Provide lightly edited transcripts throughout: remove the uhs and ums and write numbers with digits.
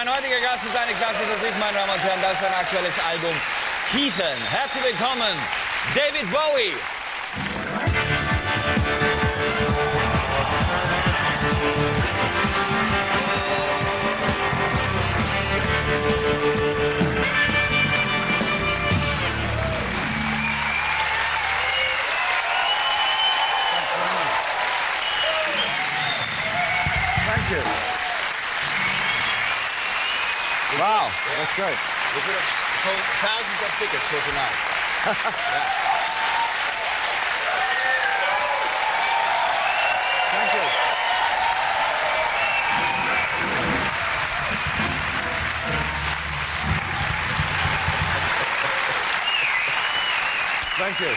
Mein heutiger Gast ist eine klasse Musik, meine Damen und Herren. Das ist sein aktuelles Album Heathen. Herzlich willkommen, David Bowie. Thank you. Wow, that's great. We could have sold thousands of tickets for tonight. Yeah. Thank you. Thank you.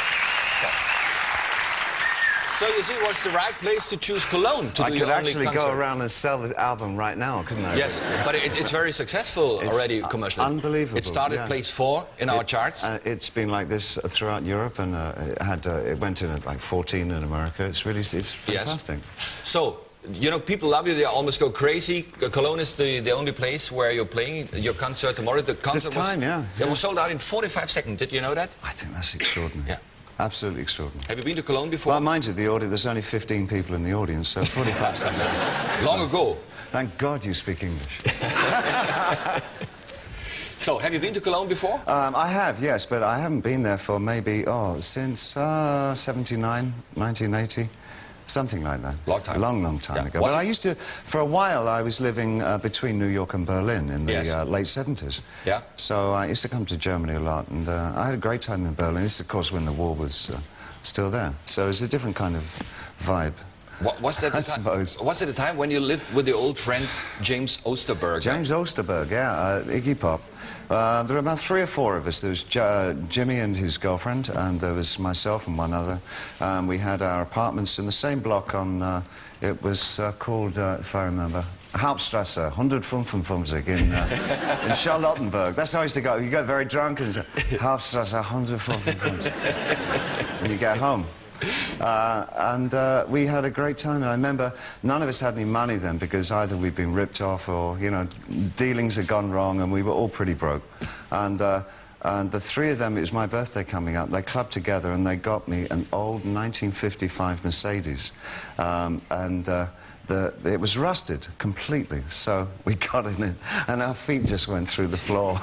So you see, what's the right place to choose Cologne to I do could your actually only go concert? around and sell the album right now, couldn't I? Yes, but it's very successful already commercially. Unbelievable. It started place 4 in our charts. It's been like this throughout Europe, and it went in at like 14 in America. It's fantastic. Yes. So, you know, people love you. They almost go crazy. Cologne is the only place where you're playing your concert tomorrow. The concert it was sold out in 45 seconds. Did you know that? I think that's extraordinary. Yeah. Absolutely extraordinary. Have you been to Cologne before? Well, mind you, there's only 15 people in the audience, so 45 seconds. Long ago. Thank God you speak English. So, have you been to Cologne before? I have, yes, but I haven't been there for maybe, since 79, 1980. Something like that. Long time. Long time ago. Was But I it- used to, for a while, I was living between New York and Berlin in the late 70s. Yeah. So I used to come to Germany a lot, and I had a great time in Berlin. This is, of course, when the wall was still there. So it's a different kind of vibe. Was that I the time? suppose. Was it the time when you lived with your old friend James Osterberg? James Osterberg, yeah, Iggy Pop. There were about 3 or 4 of us. There was Jimmy and his girlfriend, and there was myself and one other. We had our apartments in the same block on, it was called, if I remember, Hauptstrasse, 155 in Charlottenburg. That's how I used to go. You get very drunk and Hauptstrasse, 155 when you get home. We had a great time, and I remember none of us had any money then because either we'd been ripped off or, you know, dealings had gone wrong, and we were all pretty broke. And the 3 of them, it was my birthday coming up, they clubbed together and they got me an old 1955 Mercedes. It was rusted completely, so we got in it, and our feet just went through the floor.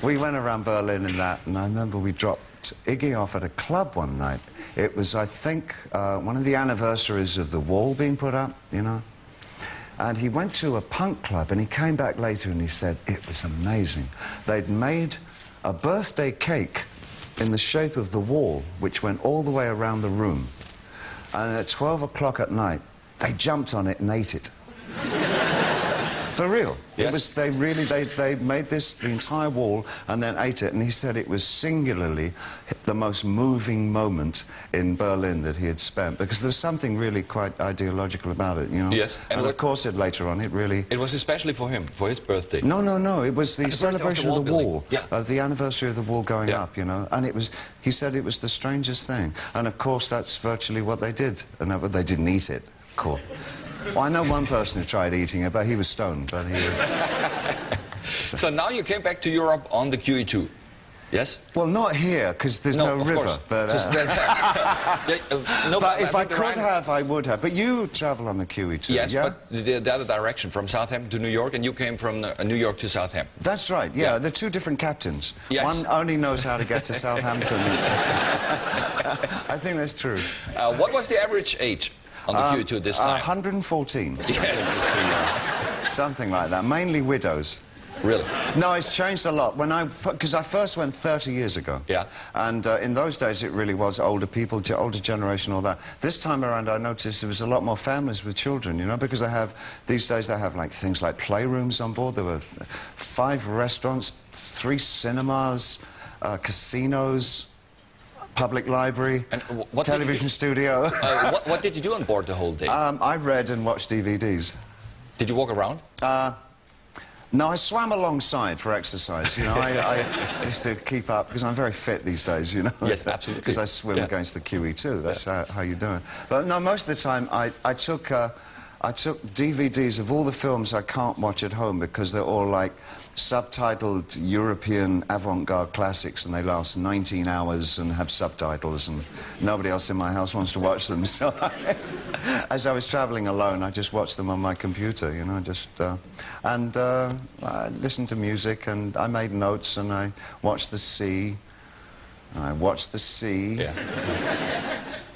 We went around Berlin in that, and I remember we dropped Iggy off at a club one night. It was, I think, one of the anniversaries of the wall being put up, you know. And he went to a punk club, and he came back later and he said, it was amazing. They'd made a birthday cake in the shape of the wall, which went all the way around the room. And at 12 o'clock at night, they jumped on it and ate it. For real. Yes. It was, they made this, the entire wall, and then ate it, and he said it was singularly the most moving moment in Berlin that he had spent, because there was something really quite ideological about it, you know? Yes. And of course, later on, it really... It was especially for him, for his birthday. No, it was the celebration of the wall, Yeah. of the anniversary of the wall going Yeah. up, you know, and it was, he said it was the strangest thing. And of course, that's virtually what they did, and they didn't eat it, of course. Well, I know one person who tried eating it, but he was stoned, but he was... So now you came back to Europe on the QE2, yes? Well, not here, because there's no of river, course. but... Just but if I could have, I would have. But you travel on the QE2, yes, yeah? but the other direction, from Southampton to New York, and you came from New York to Southampton. That's right, yeah. They're 2 different captains. Yes. One only knows how to get to Southampton. I think that's true. What was the average age on the QE2 this time? 114. Yes. Something like that. Mainly widows. Really? No, it's changed a lot. Because I first went 30 years ago. Yeah. And in those days, it really was older people, older generation, all that. This time around, I noticed there was a lot more families with children, you know, because these days they have, like, things like playrooms on board. There were 5 restaurants, 3 cinemas, casinos, public library, and what television studio. What did you do on board the whole day? I read and watched DVDs. Did you walk around? No, I swam alongside for exercise, you know. I used to keep up, because I'm very fit these days, you know. Yes, absolutely. Because I swim against the QE2, that's how you do it. But no, most of the time I took I took DVDs of all the films I can't watch at home because they're all like subtitled European avant-garde classics and they last 19 hours and have subtitles and nobody else in my house wants to watch them. So as I was travelling alone, I just watched them on my computer, you know, I listened to music and I made notes and I watched the sea. I watched the sea. Yeah.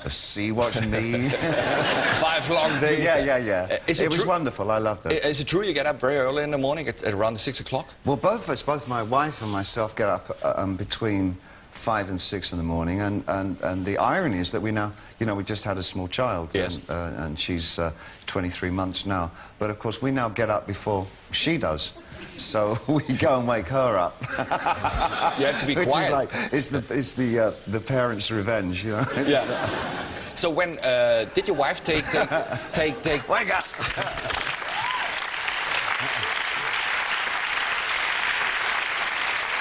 The sea watched me. 5 long days. Yeah. It was wonderful. I loved it. Is it true you get up very early in the morning at around 6 o'clock? Well, both of us, both my wife and myself, get up between 5 and 6 in the morning. And the irony is that we now, you know, we just had a small child. Yes. And she's 23 months now. But of course, we now get up before she does. So we go and wake her up. You have to be Which quiet. is like, it's the parents' revenge, you know? Yeah. So when did your wife take Wake up!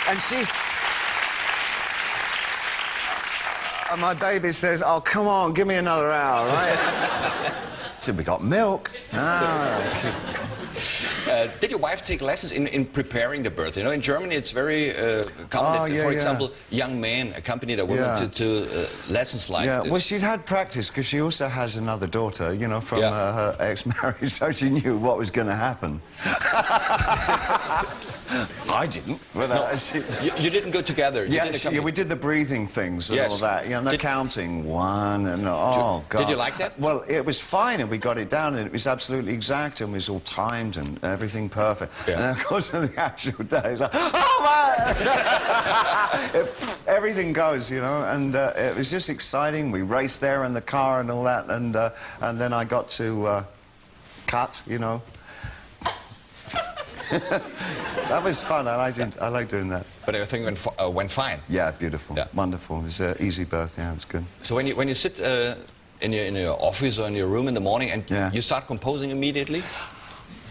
And and my baby says, "Oh, come on, give me another hour, right?" She said, "We got milk." Did your wife take lessons in preparing the birth? You know, in Germany it's very common that, for example, young men accompany their women to lessons like this. Well, she'd had practice because she also has another daughter, you know, from her ex-marriage, so she knew what was going to happen. I didn't. But, you didn't go together. We did the breathing things and all that. You know, the counting one and God. Did you like that? Well, it was fine and we got it down and it was absolutely exact and it was all timed and everything perfect. Yeah. And then, of course, on the actual day, it's like, oh my! Everything goes, you know, and it was just exciting. We raced there in the car and all that, and then I got to cut, you know. That was fun. I like doing that. But everything went fine. Yeah, beautiful, wonderful. It was an easy birth. Yeah, it was good. So when you sit in your office or in your room in the morning and you start composing immediately.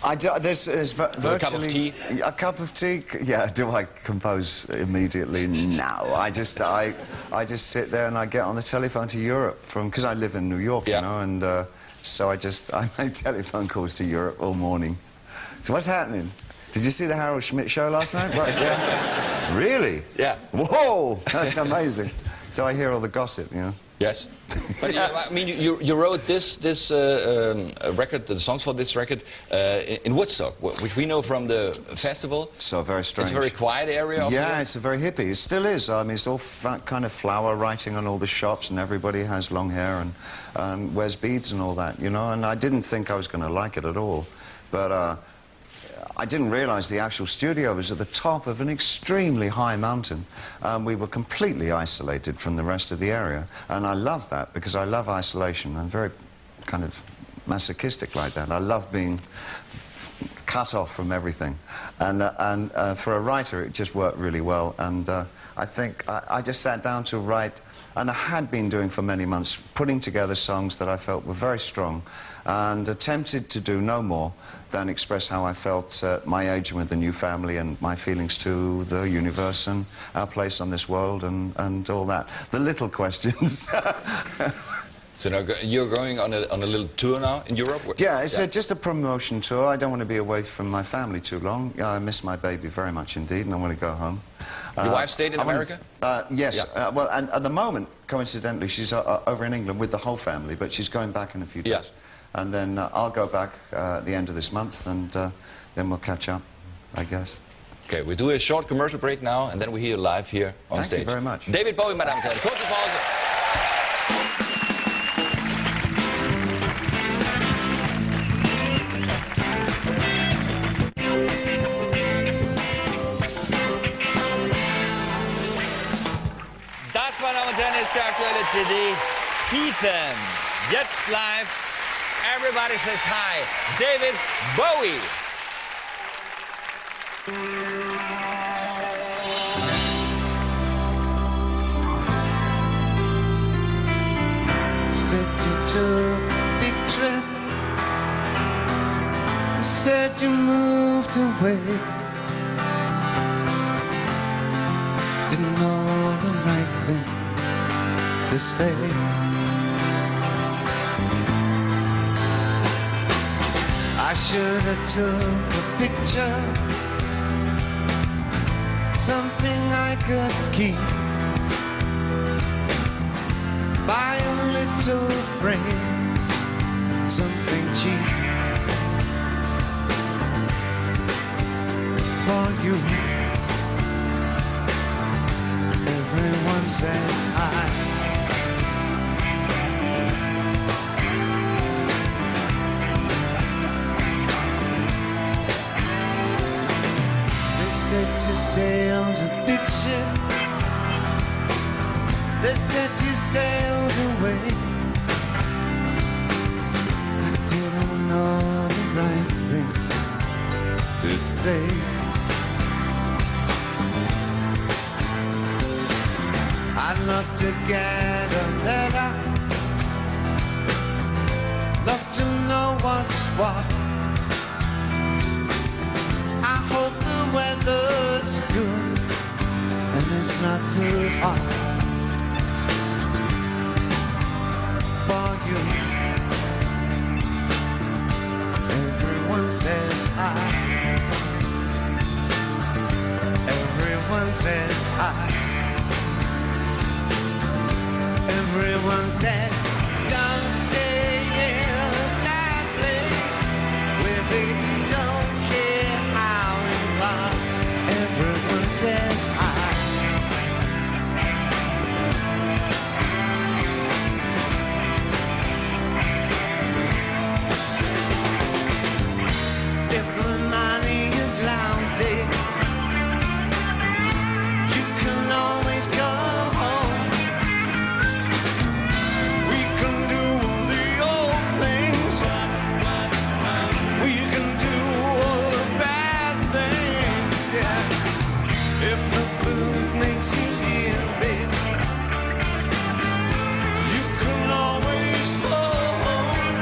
I do, there's virtually... A cup of tea? A cup of tea? Yeah, do I compose immediately? No, I just sit there and I get on the telephone to Europe because I live in New York, you know, and so I make telephone calls to Europe all morning. So what's happening? Did you see the Harold Schmidt show last night? What? Yeah. Really? Yeah. Whoa, that's amazing. So I hear all the gossip, you know. Yes, but I mean, you wrote this record, the songs for this record, in Woodstock, which we know from the festival. So very strange. It's a very quiet area. Yeah, it's a very hippie. It still is. I mean, it's all kind of flower writing on all the shops, and everybody has long hair and wears beads and all that, you know. And I didn't think I was going to like it at all, but. I didn't realise the actual studio was at the top of an extremely high mountain. We were completely isolated from the rest of the area, and I love that because I love isolation. I'm very kind of masochistic like that. I love being cut off from everything, and for a writer it just worked really well. And I think I just sat down to write, and I had been doing for many months, putting together songs that I felt were very strong, and attempted to do no more than express how I felt at my age and with the new family and my feelings to the universe and our place on this world and all that. The little questions. So now you're going on a little tour now in Europe? Yeah, it's just a promotion tour. I don't want to be away from my family too long. I miss my baby very much indeed, and I want to go home. Your wife stayed in America? Yes. Yeah. Well, and at the moment, coincidentally, she's over in England with the whole family, but she's going back in a few days. Yeah. And then I'll go back at the end of this month, and then we'll catch up, I guess. Okay, we do a short commercial break now, and then we hear you live here on stage. Thank you very much. David Bowie, meine Damen und Herren. Kurze Pause. Das, meine Damen und Herren, ist der aktuelle CD. Heathen. Jetzt live. Everybody says hi. David Bowie. Said you took a big trip. You said you moved away. Didn't know the right thing to say. should have took a picture, something I could keep. Buy a little frame, something cheap for you. Everyone says hi. They said you sailed a big ship. They said you sailed away. I didn't know the right thing to say. I'd love to get a letter, love to know what's what. I hope the weather's good and it's not too hot for you. Everyone says hi. Everyone says hi. Everyone says, don't stay in a sad place where they don't care how you are. Everyone says hi. If the money is lousy, you can always go home. If the food makes you ill, babe, you can always go home.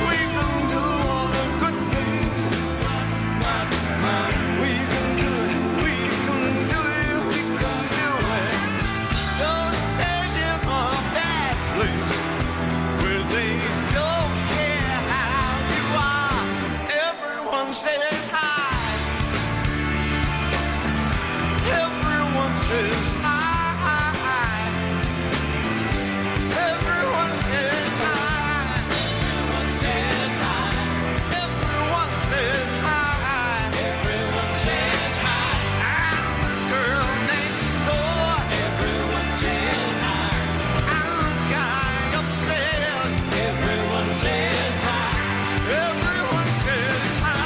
We can do all the good things. We can do it, we can do it, we can do it. Don't stay in a bad place where they don't care how you are. Everyone says hi. Everyone says hi. Everyone says hi. Everyone says hi. Everyone says hi. Everyone says hi. I'm the girl next door. Everyone says hi. I'm the guy upstairs. Everyone says hi. Everyone says hi.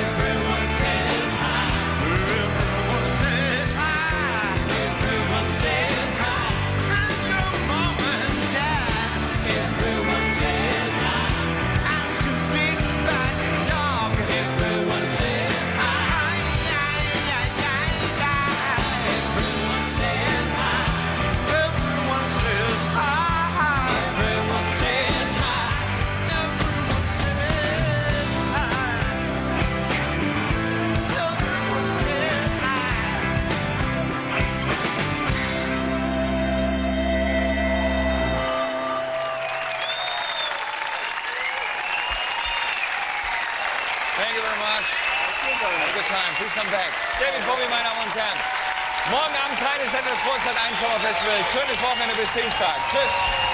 Everyone says hi. Everyone says hi. Everyone says hi. And your mom and dad. Everyone says hi. And your big bad dog. Everyone says hi. Everyone says hi. Everyone says hi. Everyone says hi. Everyone says hi. Everyone says hi. Thank you very much. Have a good time. Please come back. David Bowie, meine Damen und Herren. Morgen Abend kleines Sender des Großstadt 1 Sommerfestival. Schönes Wochenende bis Dienstag. Tschüss.